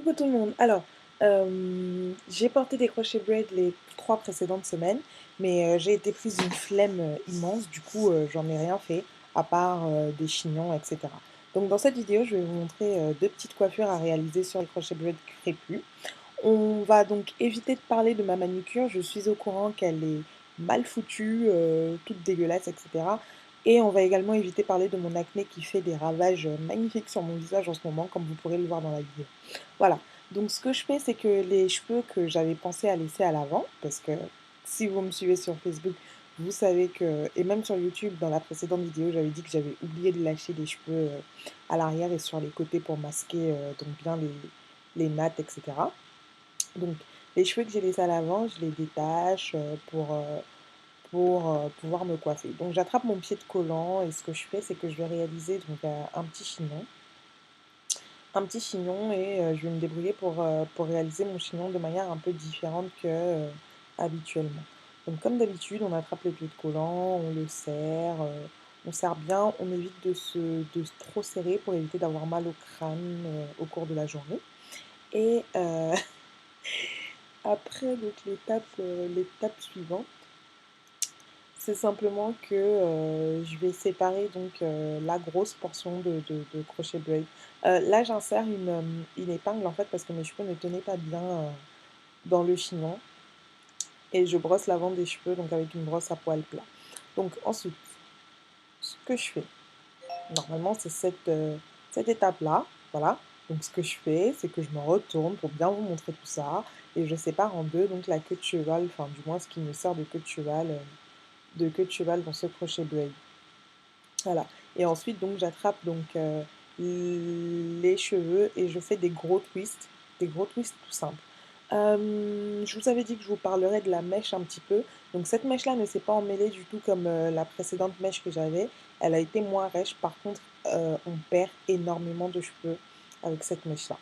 Coucou tout le monde. Alors, j'ai porté des crochets braid les 3 précédentes semaines, mais j'ai été prise d'une flemme immense, du coup j'en ai rien fait, à part des chignons, etc. Donc dans cette vidéo, je vais vous montrer 2 petites coiffures à réaliser sur les crochets braid crépus. On va donc éviter de parler de ma manucure, je suis au courant qu'elle est mal foutue, toute dégueulasse, etc. Et on va également éviter de parler de mon acné qui fait des ravages magnifiques sur mon visage en ce moment, comme vous pourrez le voir dans la vidéo. Voilà, donc ce que je fais, c'est que les cheveux que j'avais pensé à laisser à l'avant, parce que si vous me suivez sur Facebook, vous savez que, et même sur YouTube, dans la précédente vidéo, j'avais dit que j'avais oublié de lâcher les cheveux à l'arrière et sur les côtés pour masquer donc bien les nattes, etc. Donc les cheveux que j'ai laissés à l'avant, je les détache pour pouvoir me coiffer. Donc j'attrape mon pied de collant et ce que je fais, c'est que je vais réaliser donc, un petit chignon et je vais me débrouiller pour réaliser mon chignon de manière un peu différente que habituellement. Donc comme d'habitude, on attrape le pied de collant, on serre bien, on évite de trop serrer pour éviter d'avoir mal au crâne au cours de la journée. Et après, donc l'étape suivante, c'est simplement que je vais séparer donc la grosse portion de crochet braid. Là, j'insère une épingle en fait parce que mes cheveux ne tenaient pas bien dans le chignon et je brosse l'avant des cheveux donc avec une brosse à poil plat. Donc ensuite, ce que je fais, normalement c'est cette étape-là, voilà. Donc ce que je fais, c'est que je me retourne pour bien vous montrer tout ça et je sépare en deux donc la queue de cheval, enfin du moins ce qui me sert de queue de cheval dans ce crochet braid. Voilà. Et ensuite, donc, j'attrape donc les cheveux et je fais des gros twists tout simples. Je vous avais dit que je vous parlerais de la mèche un petit peu. Donc cette mèche-là ne s'est pas emmêlée du tout comme la précédente mèche que j'avais. Elle a été moins rêche. Par contre, on perd énormément de cheveux avec cette mèche-là.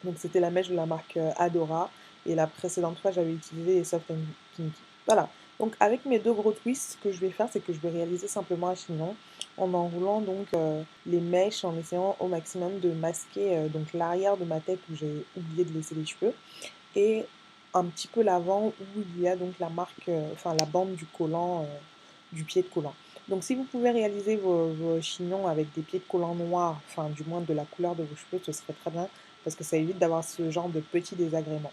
Donc c'était la mèche de la marque Adora. Et la précédente fois, j'avais utilisé les Soft Kinky. Voilà. Donc avec mes deux gros twists, ce que je vais faire, c'est que je vais réaliser simplement un chignon en enroulant donc les mèches, en essayant au maximum de masquer donc l'arrière de ma tête où j'ai oublié de laisser les cheveux et un petit peu l'avant où il y a donc la marque, enfin la bande du collant, du pied de collant. Donc si vous pouvez réaliser vos chignons avec des pieds de collant noirs, enfin du moins de la couleur de vos cheveux, ce serait très bien parce que ça évite d'avoir ce genre de petits désagréments.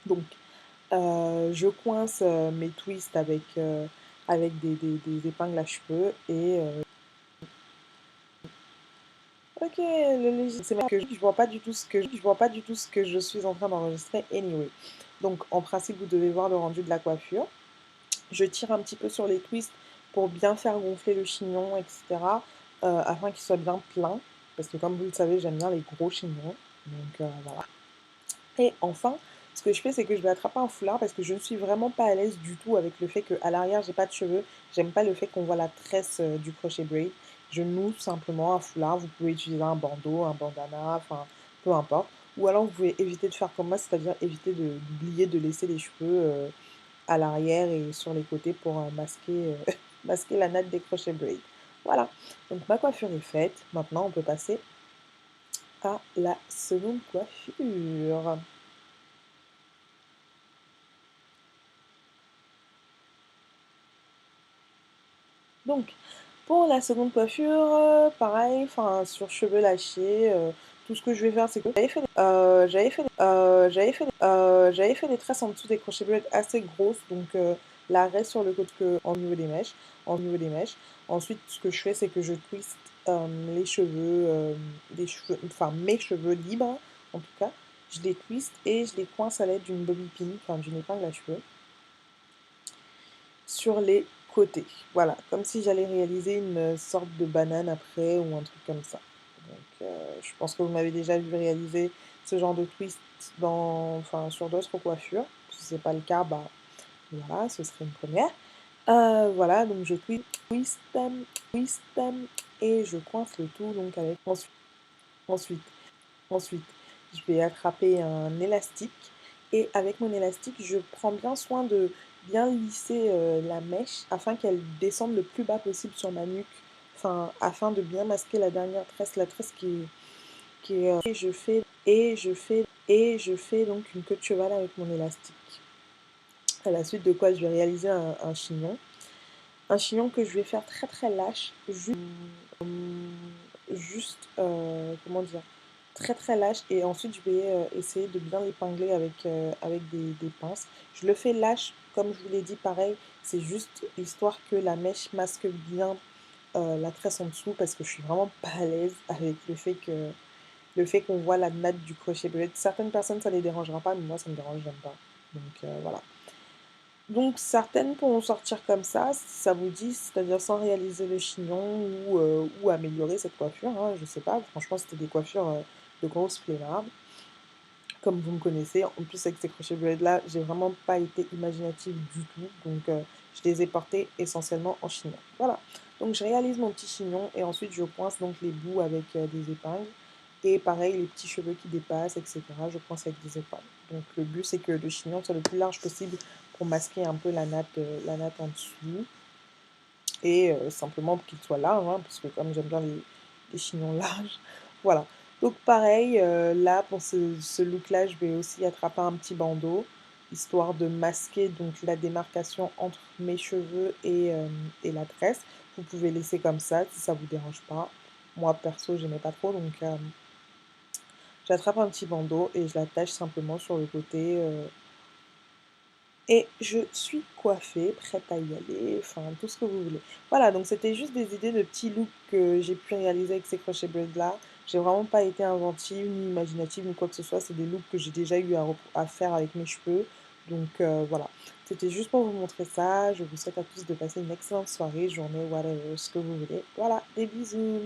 Donc je coince mes twists avec des épingles à cheveux et ok, c'est que je vois pas du tout je vois pas du tout ce que je suis en train d'enregistrer anyway. Donc en principe, vous devez voir le rendu de la coiffure. Je tire un petit peu sur les twists pour bien faire gonfler le chignon, etc. Afin qu'il soit bien plein. Parce que comme vous le savez, j'aime bien les gros chignons. Donc voilà. Et enfin, ce que je fais, c'est que je vais attraper un foulard parce que je ne suis vraiment pas à l'aise du tout avec le fait qu'à l'arrière, j'ai pas de cheveux. J'aime pas le fait qu'on voit la tresse du crochet braid. Je noue simplement un foulard. Vous pouvez utiliser un bandeau, un bandana, enfin, peu importe. Ou alors, vous pouvez éviter de faire comme moi, c'est-à-dire éviter d'oublier de laisser les cheveux à l'arrière et sur les côtés pour masquer, masquer la natte des crochets braid. Voilà. Donc, ma coiffure est faite. Maintenant, on peut passer à la seconde coiffure. Donc, pour la seconde coiffure, pareil, enfin sur cheveux lâchés, tout ce que je vais faire, c'est que j'avais fait des tresses en dessous des crochets bleus assez grosses, donc l'arrêt sur le côté au niveau des mèches, au niveau des mèches. Ensuite, ce que je fais, c'est que je twiste les cheveux, enfin mes cheveux libres, en tout cas, je les twiste et je les coince à l'aide d'une bobby pin, enfin d'une épingle à cheveux sur les côtés. Voilà, comme si j'allais réaliser une sorte de banane après ou un truc comme ça. Donc, je pense que vous m'avez déjà vu réaliser ce genre de twist enfin, sur d'autres coiffures. Si ce n'est pas le cas, bah voilà, ce serait une première. Voilà, donc je twist, twist, et je coince le tout donc avec ensuite, ensuite, je vais attraper un élastique et avec mon élastique, je prends bien soin de bien lisser la mèche afin qu'elle descende le plus bas possible sur ma nuque, enfin, afin de bien masquer la dernière tresse, la tresse qui est et et je fais donc une queue de cheval avec mon élastique. À la suite de quoi je vais réaliser un chignon. Un chignon que je vais faire très très lâche, juste, comment dire, très très lâche et ensuite je vais essayer de bien l'épingler avec des pinces. Je le fais lâche, comme je vous l'ai dit, pareil, c'est juste histoire que la mèche masque bien la tresse en dessous parce que je suis vraiment pas à l'aise avec le fait qu'on voit la natte du crochet bleu. Certaines personnes ça les dérangera pas, mais moi ça me dérange, j'aime pas. Donc voilà. Donc certaines pourront sortir comme ça, si ça vous dit, c'est-à-dire sans réaliser le chignon ou améliorer cette coiffure, hein, je sais pas, franchement c'était des coiffures de grosses flemmardes, comme vous me connaissez. En plus avec ces crochets bleuets là, j'ai vraiment pas été imaginative du tout, donc je les ai portés essentiellement en chignon. Voilà, donc je réalise mon petit chignon et ensuite je coince donc les bouts avec des épingles. Et pareil, les petits cheveux qui dépassent, etc., je coince avec des épingles. Donc le but c'est que le chignon soit le plus large possible pour masquer un peu la natte en dessous. Et simplement pour qu'il soit large, hein, parce que comme j'aime bien les chignons larges. Voilà. Donc pareil, là pour ce look-là, je vais aussi attraper un petit bandeau, histoire de masquer donc la démarcation entre mes cheveux et la tresse. Vous pouvez laisser comme ça si ça vous dérange pas. Moi perso, j'aimais pas trop, donc j'attrape un petit bandeau et je l'attache simplement sur le côté. Et je suis coiffée, prête à y aller, enfin tout ce que vous voulez. Voilà, donc c'était juste des idées de petits looks que j'ai pu réaliser avec ces crochets bleues là. J'ai vraiment pas été inventive, ni imaginative, ni quoi que ce soit. C'est des looks que j'ai déjà eu à faire avec mes cheveux. Donc voilà, c'était juste pour vous montrer ça. Je vous souhaite à tous de passer une excellente soirée, journée, whatever, ce que vous voulez. Voilà, des bisous.